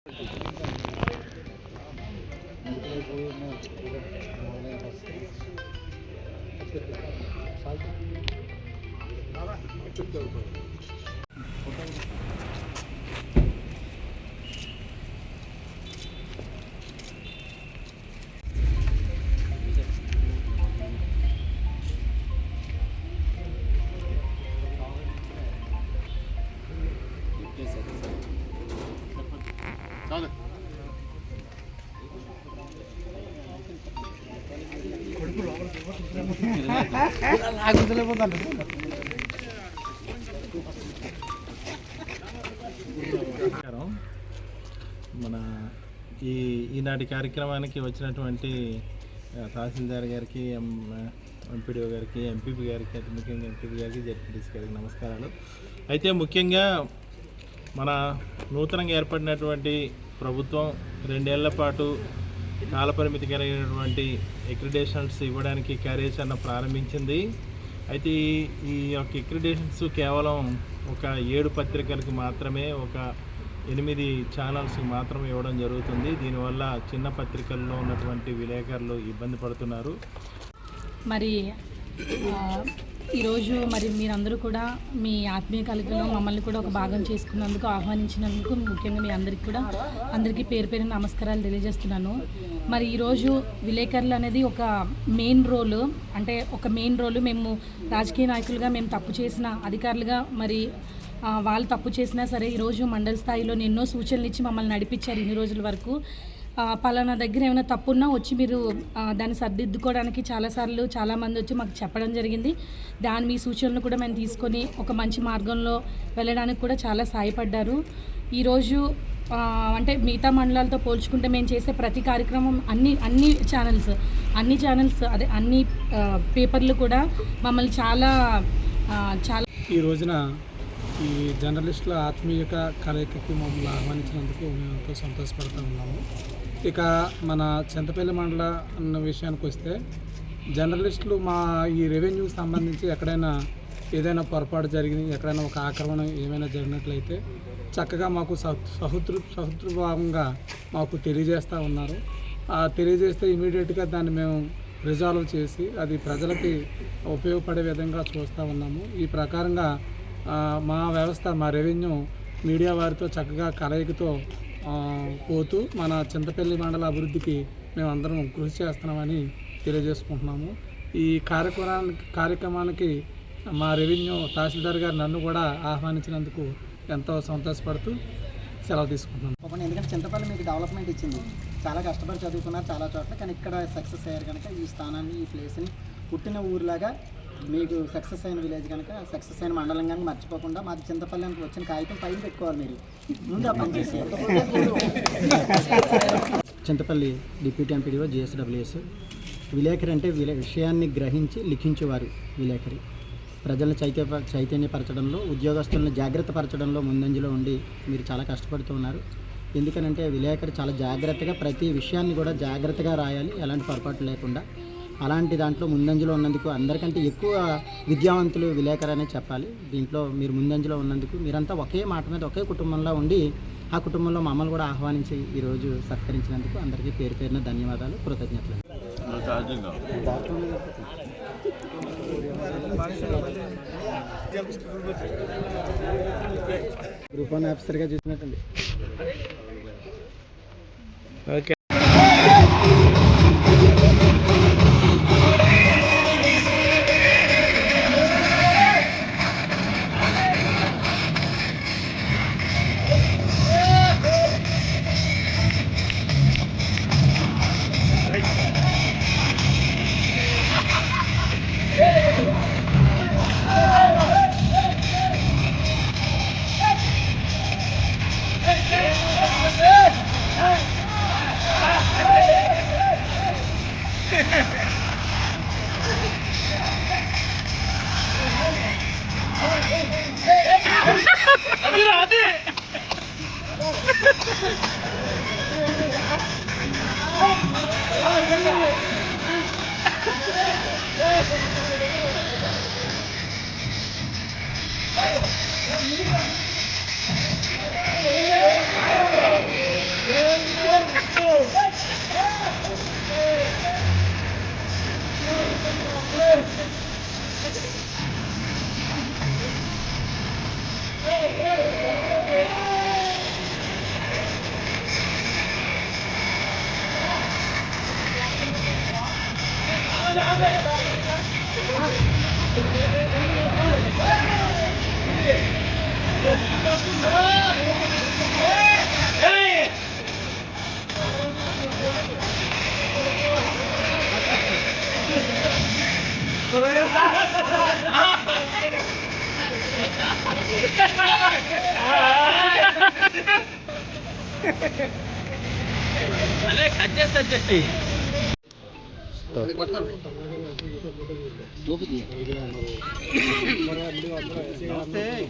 మన ఈనాటి కార్యక్రమానికి వచ్చినటువంటి తహసీల్దార్ గారికి, ఎంపీడీఓ గారికి, ఎంపీపీ గారికి, అతి ముఖ్యంగా ఎంపీపీ గారికి, జడ్పీటీసీ గారికి నమస్కారాలు. అయితే ముఖ్యంగా మన నూతనంగా ఏర్పడినటువంటి ప్రభుత్వం 2 ఏళ్ల పాటు కాలపరిమితి కలిగినటువంటి అక్రిడేషన్స్ ఇవ్వడానికి కార్యాచరణ ప్రారంభించింది. అయితే ఈ యొక్క అక్రిడేషన్స్ కేవలం ఒక 7 పత్రికలకు మాత్రమే, ఒక 8 ఛానల్స్కి మాత్రమే ఇవ్వడం జరుగుతుంది. దీనివల్ల చిన్న పత్రికల్లో ఉన్నటువంటి విలేకరులు ఇబ్బంది పడుతున్నారు. మరి ఈరోజు మీరందరూ కూడా మీ ఆత్మీయ కలగలో మమ్మల్ని కూడా ఒక భాగం చేసుకున్నందుకు, ఆహ్వానించినందుకు ముఖ్యంగా మీ అందరికీ పేరు పేరు నమస్కారాలు తెలియజేస్తున్నాను. మరి ఈరోజు విలేకరులు అనేది ఒక మెయిన్ రోలు. మేము రాజకీయ నాయకులుగా మేము తప్పు చేసిన అధికారులుగా వాళ్ళు తప్పు చేసినా సరే ఈరోజు మండల స్థాయిలో ఎన్నో సూచనలు ఇచ్చి మమ్మల్ని నడిపించారు. ఇన్ని రోజుల వరకు పలానా దగ్గర ఏమైనా తప్పున్నా వచ్చి మీరు దాన్ని సర్దిద్దుకోవడానికి చాలామంది వచ్చి మాకు చెప్పడం జరిగింది. మీ సూచనలు కూడా మేము తీసుకొని ఒక మంచి మార్గంలో వెళ్ళడానికి కూడా చాలా సహాయపడ్డారు. ఈరోజు మిగతా మండలాలతో పోల్చుకుంటే మేము చేసే ప్రతి కార్యక్రమం అన్ని ఛానల్స్ అన్ని పేపర్లు కూడా మమ్మల్ని చాలా ఈ రోజున ఈ జర్నలిస్టుల ఆత్మీయ కలయికకి మమ్మల్ని ఆహ్వానించినందుకు మేము ఎంతో సంతోషపడుతూ ఉన్నాము. ఇక మన చింతపల్లి మండల అన్న విషయానికి వస్తే, జర్నలిస్టులు ఈ రెవెన్యూకి సంబంధించి ఎక్కడైనా ఏదైనా పొరపాటు జరిగింది, ఎక్కడైనా ఒక ఆక్రమణ ఏమైనా జరిగినట్లయితే చక్కగా మాకు సహృద్భావంగా మాకు తెలియజేస్తూ ఉన్నారు. తెలియజేస్తే ఇమీడియట్గా దాన్ని మేము రిజాల్వ్ చేసి అది ప్రజలకి ఉపయోగపడే విధంగా చూస్తూ ఉన్నాము. ఈ ప్రకారంగా మా రెవెన్యూ మీడియా వారితో చక్కగా కలయికతో పోతూ మన చింతపల్లి మండల అభివృద్ధికి మేమందరం కృషి చేస్తున్నామని తెలియజేసుకుంటున్నాము. ఈ కార్యక్రమానికి మా రెవెన్యూ తహసీల్దార్ గారు నన్ను కూడా ఆహ్వానించినందుకు ఎంతో సంతోషపడుతూ సెలవు తీసుకుంటున్నాను. ఎందుకంటే చింతపల్లి మీకు డెవలప్మెంట్ ఇచ్చింది, చాలా కష్టపడి చదువుకున్నారు చాలా చోట్ల, కానీ ఇక్కడ సక్సెస్ అయ్యారు కనుక ఈ స్థానాన్ని, ఈ ప్లేస్ని పుట్టిన ఊరిలాగా మీకు సక్సెస్ అయిన విలేజ్ కనుక, సక్సెస్ అయిన మండలం కనుక మర్చిపోకుండా మాది చింతపల్లి అని వచ్చిన కాగితం పైన పెట్టుకోవాలి. మీరు ముందు ఆ పని చేసేయాలి. Chintapalli deputy MPDO JSWS. విలేకరి అంటే విషయాన్ని గ్రహించి లిఖించేవారు విలేకరి. ప్రజలను చైతన్యపరచడంలో, ఉద్యోగస్తులను జాగ్రత్త పరచడంలో ముందంజలో ఉండి మీరు చాలా కష్టపడుతూ ఉన్నారు. ఎందుకనంటే విలేకరి చాలా జాగ్రత్తగా ప్రతి విషయాన్ని కూడా జాగ్రత్తగా రాయాలి, ఎలాంటి పొరపాటు లేకుండా. అలాంటి దాంట్లో ముందంజలో ఉన్నందుకు, అందరికంటే ఎక్కువ విద్యావంతులు విలేకరు అనే చెప్పాలి. దీంట్లో మీరు ముందంజలో ఉన్నందుకు, మీరంతా ఒకే మాట మీద ఒకే కుటుంబంలో ఉండి ఆ కుటుంబంలో మమ్మల్ని కూడా ఆహ్వానించి ఈరోజు సత్కరించినందుకు అందరికీ పేరు పేరున ధన్యవాదాలు, కృతజ్ఞతలు. గ్రూప్ 1 ఆఫీసర్గా చూసినట్టండి. ఓకే.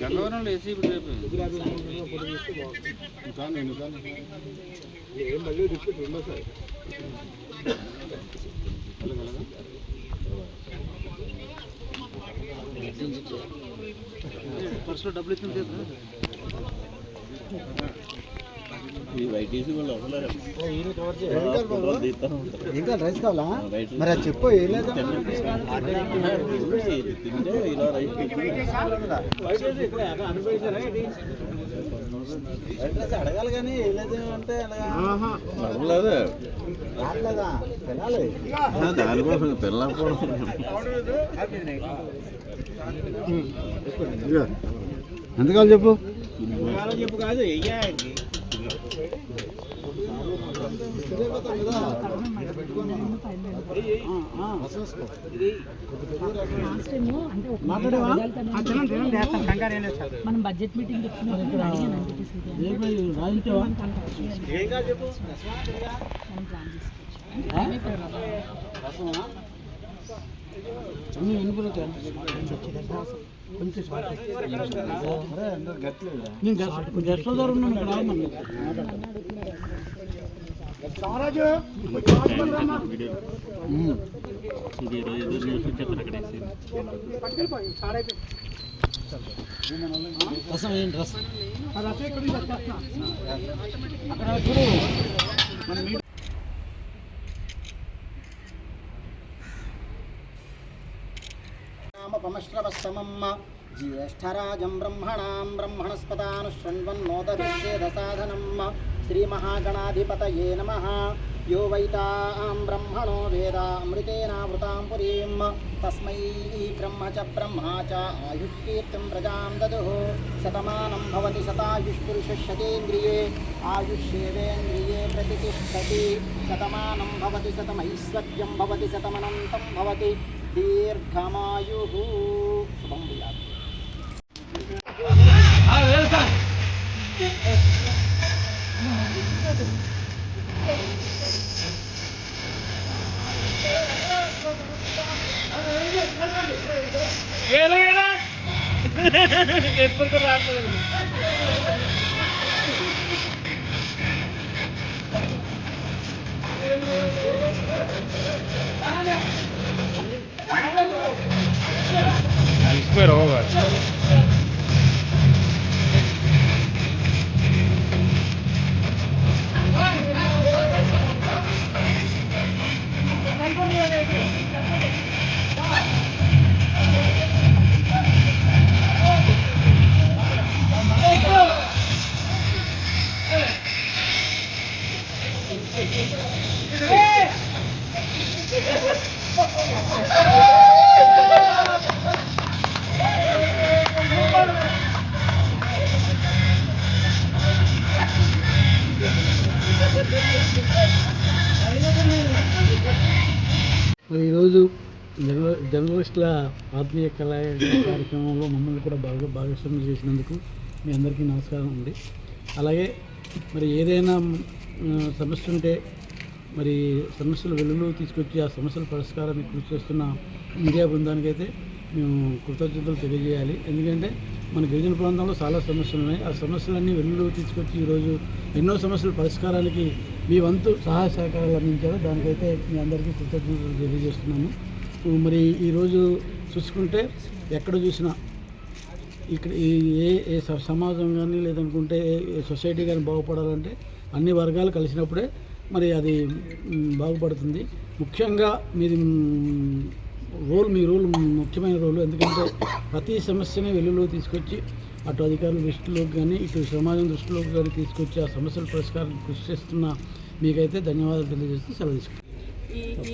గంగవరంలో ఏసీ పర్సులో డబ్బులు ఇచ్చింది ఇంకా రైస్ కావాలా మరి అది చెప్పు ఏం లేదు అడగాలి కానీ ఏం లేదు అంటే దానికోసం పిల్లలు ఎంత కావాలి చెప్పు చెప్పు కాదు మనం బడ్జెట్ మీటింగ్ గెస్ట్లో ద్వారా ఉన్నాను రసం ఏంటి రసం పమశ్రవస్తమమ్మ జ్యేష్ఠరాజం బ్రహ్మణస్పదానుశృణ్వన్నోదవిచ్ఛేదసాధనం శ్రీమహాగణాధిపతయే నమః यो वैतां ब्रह्मणो वेदामृतेनावृतां पुरीं तस्मै ब्रह्म च ब्रह्मा च आयुष्कीर्तिं प्रजां ददुः शतमानं भवति शतायुष्पुरुषशतेन्द्रिये आयुष्येवेन्द्रिये प्रतिष्ठति शतमानं भवति शतमैश्वर्यं भवति शतमनन्तं भवति दीर्घमायुः शुभं भूयात् మరి ఈరోజు జర్నలిస్టుల ఆత్మీయ కళా కార్యక్రమంలో మమ్మల్ని కూడా భాగస్వామ్యం చేసినందుకు మీ అందరికీ నమస్కారం అండి. అలాగే మరి ఏదైనా సమస్య ఉంటే మరి సమస్యలు వెలుగులో తీసుకొచ్చి ఆ సమస్యల పరిష్కారాన్ని కృషి చేస్తున్న మీడియా బృందానికైతే మేము కృతజ్ఞతలు తెలియజేయాలి. ఎందుకంటే మన గిరిజన ప్రాంతంలో చాలా సమస్యలు ఉన్నాయి. ఆ సమస్యలన్నీ వెలుగులో తీసుకొచ్చి ఈరోజు ఎన్నో సమస్యల పరిష్కారానికి మీ వంతు సహాయ సహకారాలు అందించారు. దానికైతే మీ అందరికీ కృతజ్ఞతలు తెలియజేస్తున్నాము. మరి ఈరోజు చూసుకుంటే ఎక్కడ చూసినా ఇక్కడ ఏ సమాజం కానీ లేదనుకుంటే ఏ సొసైటీ కానీ బాగుపడాలంటే అన్ని వర్గాలు కలిసినప్పుడే మరి అది బాగుపడుతుంది. ముఖ్యంగా మీ రోల్ ముఖ్యమైన రోలు. ఎందుకంటే ప్రతి సమస్యని వెలుగులో తీసుకొచ్చి అటు అధికారుల దృష్టిలోకి కానీ ఇటు సమాజం దృష్టిలోకి కానీ తీసుకొచ్చి ఆ సమస్యల పరిష్కారం కృషి చేస్తున్న మీకైతే ధన్యవాదాలు తెలియజేస్తూ సెలవు తీసుకుంటాం.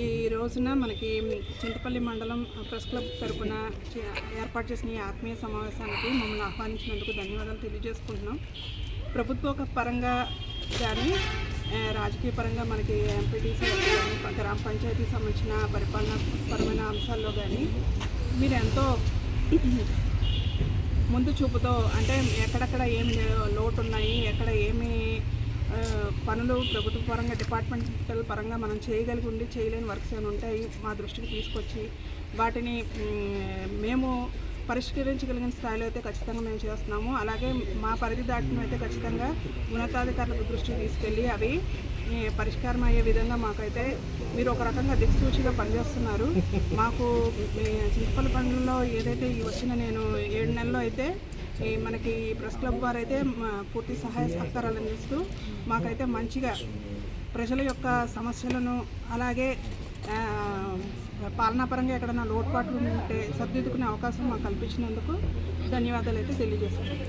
ఈరోజు రోజున మనకి చింతపల్లి మండలం ప్రెస్ క్లబ్ తరపున ఏర్పాటు చేసిన ఈ ఆత్మీయ సమావేశానికి మమ్మల్ని ఆహ్వానించినందుకు ధన్యవాదాలు తెలియజేసుకుంటున్నాం. ప్రభుత్వ పరంగా కానీ రాజకీయ పరంగా మనకి ఎంపీటీసీ కానీ గ్రామ పంచాయతీకి సంబంధించిన పరిపాలన పరమైన అంశాల్లో కానీ మీరు ఎంతో ముందు చూపుతో అంటే ఎక్కడెక్కడ ఏమి లోటు ఉన్నాయి, ఎక్కడ ఏమి పనులు ప్రభుత్వ పరంగా డిపార్ట్మెంటల్ పరంగా మనం చేయగలిగి ఉండి చేయలేని వర్క్స్ ఏమైనా ఉంటాయి మా దృష్టికి తీసుకొచ్చి వాటిని మేము పరిష్కరించగలిగిన స్థాయిలో అయితే ఖచ్చితంగా మేము చేస్తున్నాము. అలాగే మా పరిధి దాటిన అయితే ఖచ్చితంగా ఉన్నతాధికారులకు దృష్టికి తీసుకెళ్ళి అవి పరిష్కారం అయ్యే విధంగా మాకైతే మీరు ఒక రకంగా దిక్సూచిగా పనిచేస్తున్నారు. మాకు చింతపల్లి పండుగలో ఏదైతే ఈ వచ్చిన నేను 7 నెలల్లో అయితే మనకి ప్రెస్ క్లబ్ వారు అయితే పూర్తి సహాయ సహకారాలు అందిస్తూ మాకైతే మంచిగా ప్రజల యొక్క సమస్యలను అలాగే పాలనాపరంగా ఎక్కడైనా లోటుపాట్లు ఉంటే సర్దిద్దుకునే అవకాశం మాకు కల్పించినందుకు ధన్యవాదాలు అయితే తెలియజేస్తున్నాను.